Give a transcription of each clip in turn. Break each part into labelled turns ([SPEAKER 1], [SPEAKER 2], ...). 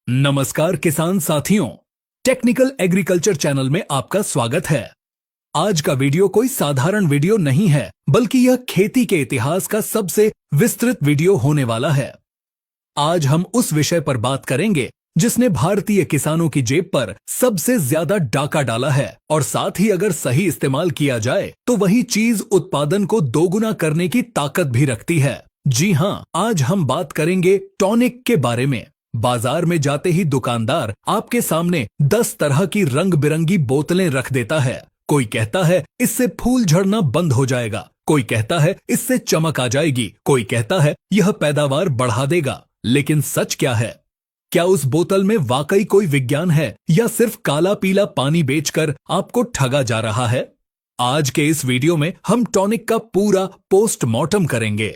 [SPEAKER 1] नमस्कार किसान साथियों, टेक्निकल एग्रीकल्चर चैनल में आपका स्वागत है। आज का वीडियो कोई साधारण वीडियो नहीं है, बल्कि यह खेती के इतिहास का सबसे विस्तृत वीडियो होने वाला है। आज हम उस विषय पर बात करेंगे जिसने भारतीय किसानों की जेब पर सबसे ज्यादा डाका डाला है और साथ ही अगर सही इस्तेमाल किया जाए तो वही चीज उत्पादन को दोगुना करने की ताकत भी रखती है। जी हाँ, आज हम बात करेंगे टॉनिक के बारे में। बाजार में जाते ही दुकानदार आपके सामने 10 तरह की रंग बिरंगी बोतलें रख देता है। कोई कहता है इससे फूल झड़ना बंद हो जाएगा, कोई कहता है इससे चमक आ जाएगी, कोई कहता है यह पैदावार बढ़ा देगा। लेकिन सच क्या है? क्या उस बोतल में वाकई कोई विज्ञान है या सिर्फ काला पीला पानी बेचकर आपको ठगा जा रहा है? आज के इस वीडियो में हम टॉनिक का पूरा पोस्टमार्टम करेंगे।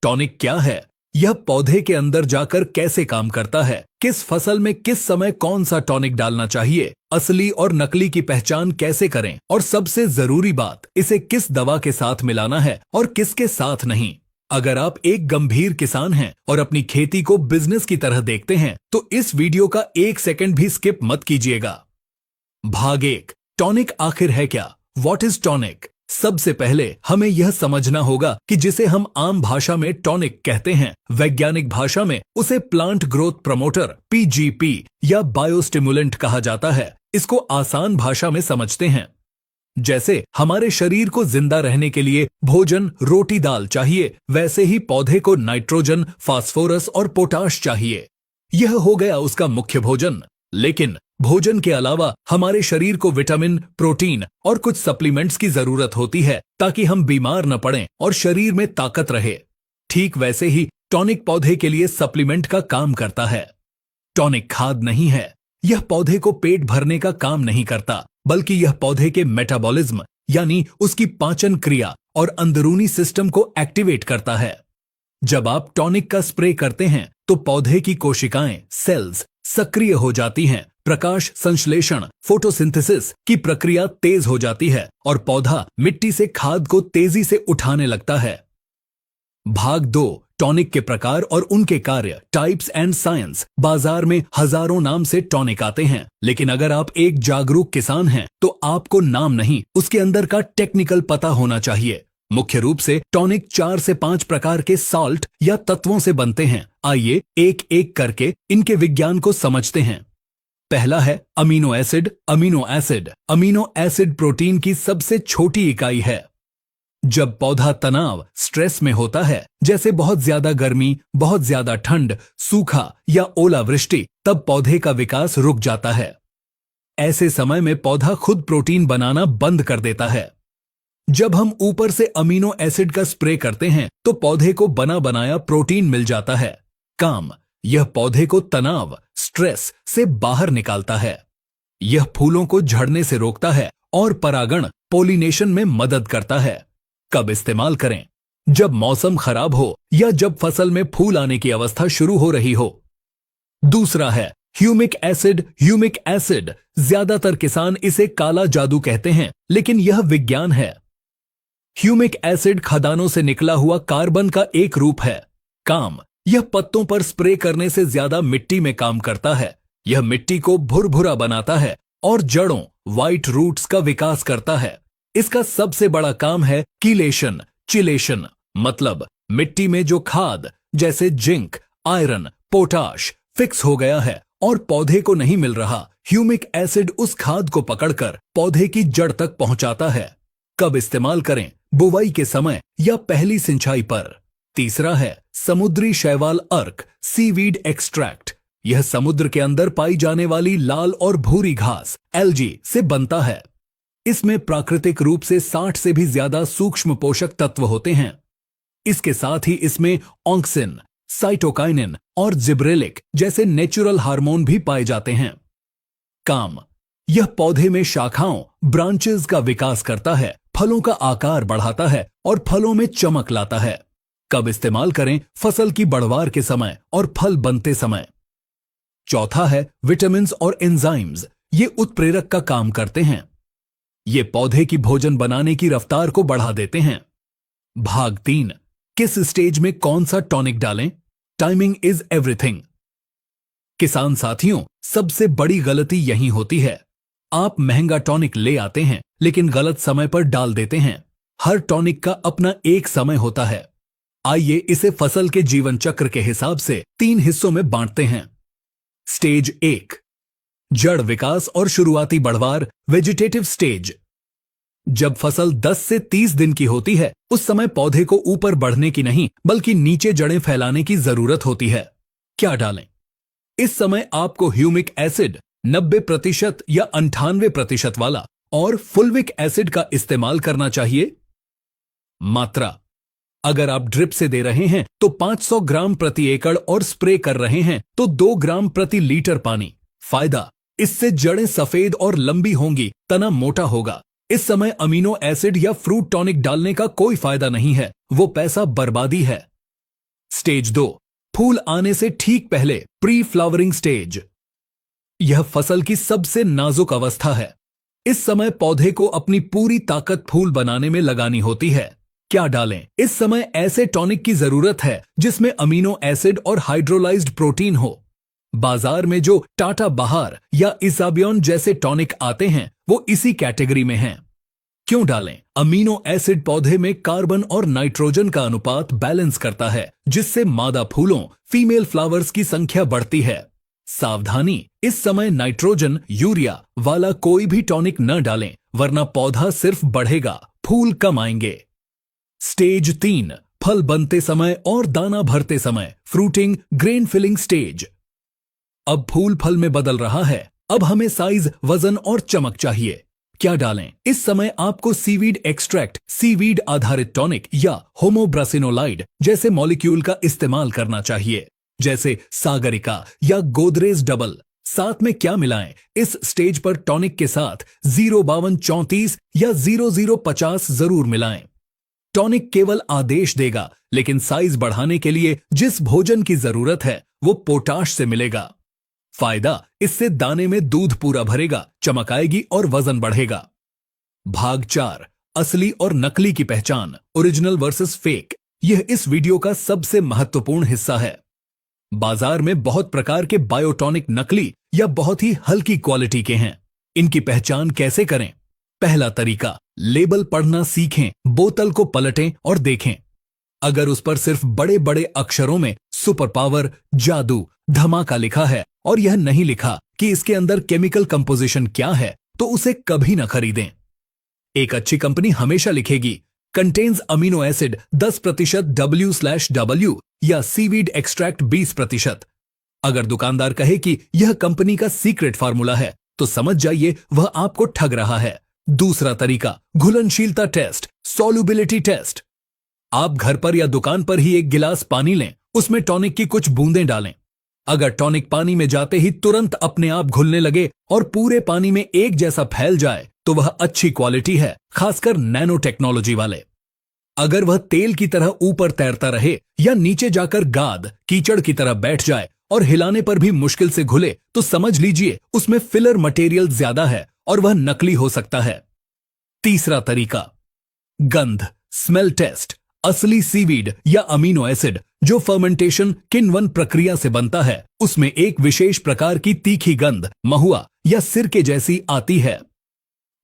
[SPEAKER 1] टॉनिक क्या है, यह पौधे के अंदर जाकर कैसे काम करता है, किस फसल में किस समय कौन सा टॉनिक डालना चाहिए, असली और नकली की पहचान कैसे करें और सबसे जरूरी बात, इसे किस दवा के साथ मिलाना है और किसके साथ नहीं। अगर आप एक गंभीर किसान हैं और अपनी खेती को बिजनेस की तरह देखते हैं तो इस वीडियो का 1 सेकंड भी स्किप मत कीजिएगा। भाग 1, टॉनिक आखिर है क्या? What is tonic? सबसे पहले हमें यह समझना होगा कि जिसे हम आम भाषा में टॉनिक कहते हैं, वैज्ञानिक भाषा में उसे प्लांट ग्रोथ प्रमोटर पीजीपी या बायोस्टिमुलेंट कहा जाता है। इसको आसान भाषा में समझते हैं। जैसे हमारे शरीर को जिंदा रहने के लिए भोजन रोटी दाल चाहिए, वैसे ही पौधे को नाइट्रोजन, फास्फोरस और पोटाश चाहिए। यह हो गया उसका मुख्य भोजन। लेकिन भोजन के अलावा हमारे शरीर को विटामिन, प्रोटीन और कुछ सप्लीमेंट्स की जरूरत होती है ताकि हम बीमार न पड़ें और शरीर में ताकत रहे। ठीक वैसे ही टॉनिक पौधे के लिए सप्लीमेंट का काम करता है। टॉनिक खाद नहीं है, यह पौधे को पेट भरने का काम नहीं करता, बल्कि यह पौधे के मेटाबॉलिज्म यानी उसकी पाचन क्रिया और अंदरूनी सिस्टम को एक्टिवेट करता है। जब आप टॉनिक का स्प्रे करते हैं तो पौधे की कोशिकाएं, सेल्स सक्रिय हो जाती हैं, प्रकाश संश्लेषण, फोटोसिंथेसिस की प्रक्रिया तेज हो जाती है और पौधा मिट्टी से खाद को तेजी से उठाने लगता है। भाग 2, टॉनिक के प्रकार और उनके कार्य, टाइप्स एंड साइंस। बाजार में हजारों नाम से टॉनिक आते हैं, लेकिन अगर आप एक जागरूक किसान हैं तो आपको नाम नहीं, उसके अंदर का टेक्निकल पता होना चाहिए। मुख्य रूप से टॉनिक 4 से 5 प्रकार के साल्ट या तत्वों से बनते हैं। आइए एक एक करके इनके विज्ञान को समझते हैं। पहला है amino acid. Amino acid, amino acid protein की सबसे छोटी इकाई है। जब पौधा तनाव, स्ट्रेस में होता है, जैसे बहुत ज्यादा गर्मी, बहुत ज्यादा ठंड, सूखा या ओलावृष्टि, तब पौधे का विकास रुक जाता है। ऐसे समय में पौधा खुद प्रोटीन बनाना बंद कर देता है। जब हम ऊपर से अमीनो एसिड का स्प्रे करते हैं तो पौधे को बना बनाया प्रोटीन मिल जाता है। काम, यह पौधे को तनाव, स्ट्रेस से बाहर निकालता है। यह फूलों को झड़ने से रोकता है और परागण, पोलिनेशन में मदद करता है। कब इस्तेमाल करें? जब मौसम खराब हो या जब फसल में फूल आने की अवस्था शुरू हो रही हो। दूसरा है ह्यूमिक एसिड। ह्यूमिक एसिड, ज्यादातर किसान इसे काला जादू कहते हैं, लेकिन यह विज्ञान है। ह्यूमिक एसिड खदानों से निकला हुआ कार्बन का एक रूप है। काम, यह पत्तों पर स्प्रे करने से ज्यादा मिट्टी में काम करता है। यह मिट्टी को भुरभुरा बनाता है और जड़ों, व्हाइट रूट्स का विकास करता है। इसका सबसे बड़ा काम है कीलेशन, चिलेशन, मतलब मिट्टी में जो खाद जैसे जिंक, आयरन, पोटाश फिक्स हो गया है और पौधे को नहीं मिल रहा, ह्यूमिक एसिड उस खाद को पकड़कर पौधे की जड़ तक पहुंचाता है। कब इस्तेमाल करें? बुवाई के समय या पहली सिंचाई पर। तीसरा है समुद्री शैवाल अर्क, सीवीड एक्सट्रैक्ट। यह समुद्र के अंदर पाई जाने वाली लाल और भूरी घास, एल्गी से बनता है। इसमें प्राकृतिक रूप से 60 से भी ज्यादा सूक्ष्म पोषक तत्व होते हैं। इसके साथ ही इसमें ऑक्सिन, साइटोकाइनिन और जिब्रेलिक जैसे नेचुरल हार्मोन भी पाए जाते हैं। काम, यह पौधे में शाखाओं, ब्रांचेस का विकास करता है, फलों का आकार बढ़ाता है और फलों में चमक लाता है। कब इस्तेमाल करें? फसल की बढ़वार के समय और फल बनते समय। चौथा है विटामिन्स और एंजाइम्स। ये उत्प्रेरक का काम करते हैं। ये पौधे की भोजन बनाने की रफ्तार को बढ़ा देते हैं। भाग 3, किस स्टेज में कौन सा टॉनिक डालें? Timing is everything. किसान साथियों, सबसे बड़ी गलती यही होती है। आप महंगा टॉनिक ले आते हैं लेकिन गलत समय पर डाल देते हैं। हर टॉनिक का अपना एक समय होता है। आइए इसे फसल के जीवन चक्र के हिसाब से 3 हिस्सों में बांटते हैं। स्टेज 1, जड़ विकास और शुरुआती बढ़वार, वेजिटेटिव स्टेज। जब फसल 10 से 30 दिन की होती है, उस समय पौधे को ऊपर बढ़ने की नहीं बल्कि नीचे जड़ें फैलाने की जरूरत होती है। क्या डालें? इस समय आपको ह्यूमिक एसिड 90% या 98% वाला और फुल्विक एसिड का इस्तेमाल करना चाहिए। मात्रा: अगर आप ड्रिप से दे रहे हैं तो 500 ग्राम प्रति एकड़ और स्प्रे कर रहे हैं तो 2 ग्राम प्रति लीटर पानी। फायदा: इससे जड़ें सफेद और लंबी होंगी, तना मोटा होगा। इस समय अमीनो एसिड या फ्रूट टॉनिक डालने का कोई फायदा नहीं है, वो पैसा बर्बादी है। स्टेज 2, फूल आने से ठीक पहले, प्री फ्लावरिंग स्टेज। यह फसल की सबसे नाजुक अवस्था है। इस समय पौधे को अपनी पूरी ताकत फूल बनाने में लगानी होती है। क्या डालें? इस समय ऐसे टॉनिक की जरूरत है जिसमें अमीनो एसिड और हाइड्रोलाइज्ड प्रोटीन हो। बाजार में जो टाटा बहार या इसाबियन जैसे टॉनिक आते हैं वो इसी कैटेगरी में हैं। क्यों डालें? अमीनो एसिड पौधे में कार्बन और नाइट्रोजन का अनुपात बैलेंस करता है, जिससे मादा फूलों, फीमेल फ्लावर्स की संख्या बढ़ती है। सावधानी: इस समय नाइट्रोजन, यूरिया वाला कोई भी टॉनिक न डालें, वरना पौधा सिर्फ बढ़ेगा, फूल कम आएंगे। स्टेज 3, फल बनते समय और दाना भरते समय, फ्रूटिंग, ग्रेन फिलिंग स्टेज। अब फूल फल में बदल रहा है। अब हमें साइज, वजन और चमक चाहिए। क्या डालें? इस समय आपको सीवीड एक्सट्रैक्ट, सीवीड आधारित टॉनिक या होमोब्रासिनोलाइड जैसे मॉलिक्यूल का इस्तेमाल करना चाहिए, जैसे सागरिका या गोदरेज डबल। साथ में क्या मिलाएं? इस स्टेज पर टॉनिक के साथ 05234 या 0050 जरूर मिलाएं। टॉनिक केवल आदेश देगा, लेकिन साइज बढ़ाने के लिए जिस भोजन की जरूरत है वो पोटाश से मिलेगा। फायदा: इससे दाने में दूध पूरा भरेगा, चमक आएगी और वजन बढ़ेगा। भाग 4, असली और नकली की पहचान, ओरिजिनल वर्सेस फेक। यह इस वीडियो का सबसे महत्वपूर्ण हिस्सा है। बाजार में बहुत प्रकार के बायोटॉनिक नकली या बहुत ही हल्की क्वालिटी के हैं। इनकी पहचान कैसे करें? पहला तरीका, लेबल पढ़ना सीखें। बोतल को पलटें और देखें। अगर उस पर सिर्फ बड़े बड़े अक्षरों में सुपर पावर, जादू, धमाका लिखा है और यह नहीं लिखा कि इसके अंदर केमिकल कंपोजिशन क्या है, तो उसे कभी ना खरीदें। एक अच्छी कंपनी हमेशा लिखेगी कंटेन्स अमीनो एसिड 10% W/W या सीवीड एक्सट्रैक्ट 20%। अगर दुकानदार कहे कि यह कंपनी का सीक्रेट फार्मूला है तो समझ जाइए वह आपको ठग रहा है। दूसरा तरीका, घुलनशीलता टेस्ट, सॉल्युबिलिटी टेस्ट। आप घर पर या दुकान पर ही एक गिलास पानी लें, उसमें टॉनिक की कुछ बूंदें डालें। अगर टॉनिक पानी में जाते ही तुरंत अपने आप घुलने लगे और पूरे पानी में एक जैसा फैल जाए तो वह अच्छी क्वालिटी है, खासकर नैनो टेक्नोलॉजी वाले। अगर वह तेल की तरह ऊपर तैरता रहे या नीचे जाकर गाद, कीचड़ की तरह बैठ जाए और हिलाने पर भी मुश्किल से घुले तो समझ लीजिए उसमें फिलर मटेरियल ज्यादा है और वह नकली हो सकता है। तीसरा तरीका, गंध, स्मेल टेस्ट। असली सीवीड या अमीनो एसिड जो फर्मेंटेशन किण्वन प्रक्रिया से बनता है, उसमें एक विशेष प्रकार की तीखी गंध, महुआ या सिरके जैसी आती है।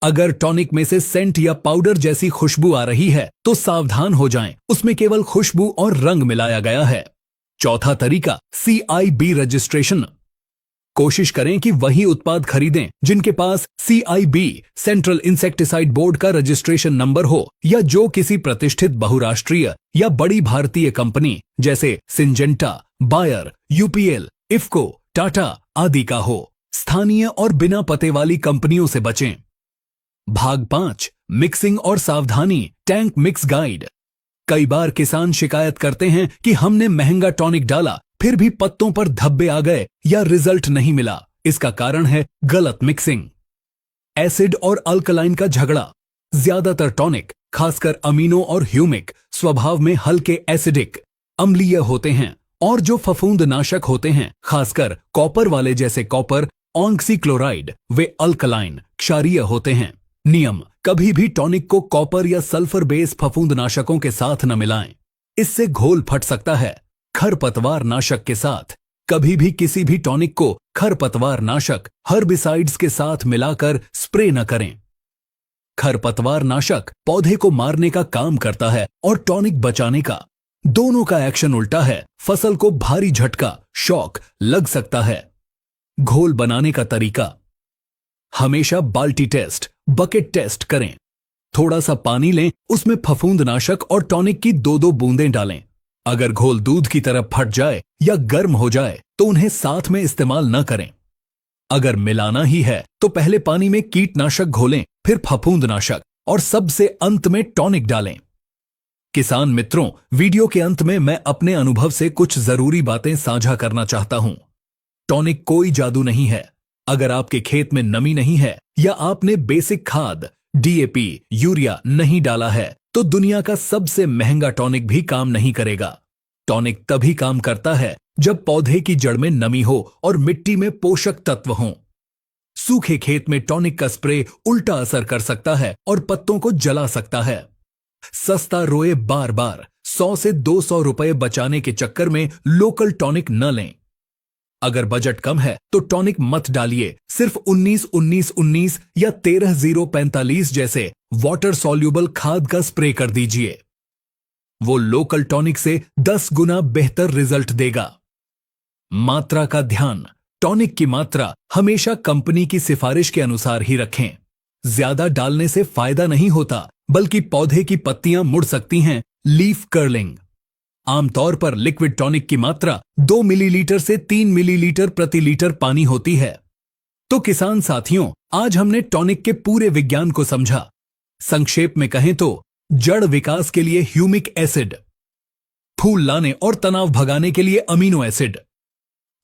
[SPEAKER 1] अगर टॉनिक में से सेंट या पाउडर जैसी खुशबू आ रही है तो सावधान हो जाएं, उसमें केवल खुशबू और रंग मिलाया गया है। चौथा तरीका, CIB रजिस्ट्रेशन। कोशिश करें कि वही उत्पाद खरीदें जिनके पास CIB सेंट्रल इंसेक्टिसाइड बोर्ड का रजिस्ट्रेशन नंबर हो या जो किसी प्रतिष्ठित बहुराष्ट्रीय या बड़ी भारतीय कंपनी जैसे Syngenta, Bayer, UPL, IFFCO, Tata आदि का हो। स्थानीय और बिना पते वाली कंपनियों से बचें। भाग 5, मिक्सिंग और सावधानी, टैंक मिक्स गाइड। कई बार किसान शिकायत करते हैं कि हमने महंगा टॉनिक डाला फिर भी पत्तों पर धब्बे आ गए या रिजल्ट नहीं मिला। इसका कारण है गलत मिक्सिंग। एसिड और अल्कलाइन का झगड़ा। ज्यादातर टॉनिक, खासकर अमीनो और ह्यूमिक, स्वभाव में हल्के एसिडिक, अम्लीय होते हैं और जो फफूंदनाशक होते हैं, खासकर कॉपर वाले जैसे कॉपर ऑक्सीक्लोराइड, वे अल्कलाइन, क्षारीय होते हैं। नियम, कभी भी टॉनिक को कॉपर या सल्फर बेस फफूंदनाशकों के साथ न मिलाएं, इससे घोल फट सकता है। खरपतवार नाशक के साथ कभी भी किसी भी टॉनिक को खरपतवार नाशक हर्बिसाइड्स के साथ मिलाकर स्प्रे न करें। खरपतवार नाशक पौधे को मारने का काम करता है और टॉनिक बचाने का। दोनों का एक्शन उल्टा है। फसल को भारी झटका शॉक लग सकता है। घोल बनाने का तरीका, हमेशा बाल्टी टेस्ट, बकेट टेस्ट करें। थोड़ा सा पानी लें, उसमें फफूंदनाशक और टॉनिक की 2-2 बूंदें डालें। अगर घोल दूध की तरह फट जाए या गर्म हो जाए तो उन्हें साथ में इस्तेमाल न करें। अगर मिलाना ही है तो पहले पानी में कीटनाशक घोलें, फिर फफूंदनाशक और सबसे अंत में टॉनिक डालें। किसान मित्रों, वीडियो के अंत में मैं अपने अनुभव से कुछ जरूरी बातें साझा करना चाहता हूं। टॉनिक कोई जादू नहीं है। अगर आपके खेत में नमी नहीं है या आपने बेसिक खाद डीएपी यूरिया नहीं डाला है तो दुनिया का सबसे महंगा टॉनिक भी काम नहीं करेगा। टॉनिक तभी काम करता है जब पौधे की जड़ में नमी हो और मिट्टी में पोषक तत्व हों। सूखे खेत में टॉनिक का स्प्रे उल्टा असर कर सकता है और पत्तों को जला सकता है। सस्ता रोए बार बार 100 से 200 रुपए बचाने के चक्कर में लोकल टॉनिक न लें। अगर बजट कम है तो टॉनिक मत डालिए। सिर्फ 19-19-19 या 13-0-45 जैसे वाटर सॉल्यूबल खाद का स्प्रे कर दीजिए। वो लोकल टॉनिक से 10 गुना बेहतर रिजल्ट देगा। मात्रा का ध्यान, टॉनिक की मात्रा हमेशा कंपनी की सिफारिश के अनुसार ही रखें। ज्यादा डालने से फायदा नहीं होता, बल्कि पौधे की पत्तियां मुड़ सकती हैं, लीफ कर्लिंग। आमतौर पर लिक्विड टॉनिक की मात्रा 2 मिलीलीटर से 3 मिलीलीटर प्रति लीटर पानी होती है। तो किसान साथियों, आज हमने टॉनिक के पूरे विज्ञान को समझा। संक्षेप में कहें तो जड़ विकास के लिए ह्यूमिक एसिड, फूल लाने और तनाव भगाने के लिए अमीनो एसिड,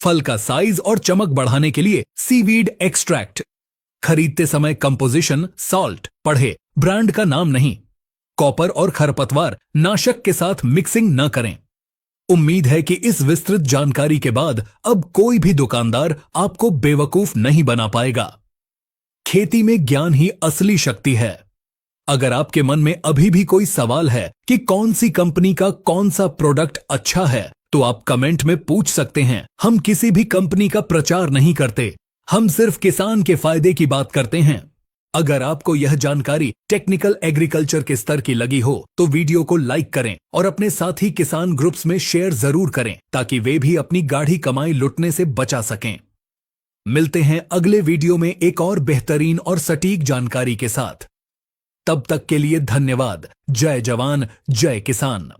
[SPEAKER 1] फल का साइज और चमक बढ़ाने के लिए सीवीड एक्सट्रैक्ट। खरीदते समय कंपोजिशन सॉल्ट पढ़े, ब्रांड का नाम नहीं। कॉपर और खरपतवार नाशक के साथ मिक्सिंग न करें। उम्मीद है कि इस विस्तृत जानकारी के बाद अब कोई भी दुकानदार आपको बेवकूफ नहीं बना पाएगा। खेती में ज्ञान ही असली शक्ति है। अगर आपके मन में अभी भी कोई सवाल है कि कौन सी कंपनी का कौन सा प्रोडक्ट अच्छा है, तो आप कमेंट में पूछ सकते हैं। हम किसी भी कंपनी का प्रचार नहीं करते, हम सिर्फ किसान के फायदे की बात करते हैं। अगर आपको यह जानकारी टेक्निकल एग्रीकल्चर के स्तर की लगी हो तो वीडियो को लाइक करें और अपने साथी किसान ग्रुप्स में शेयर जरूर करें, ताकि वे भी अपनी गाढ़ी कमाई लुटने से बचा सकें। मिलते हैं अगले वीडियो में एक और बेहतरीन और सटीक जानकारी के साथ। तब तक के लिए धन्यवाद। जय जवान जय किसान।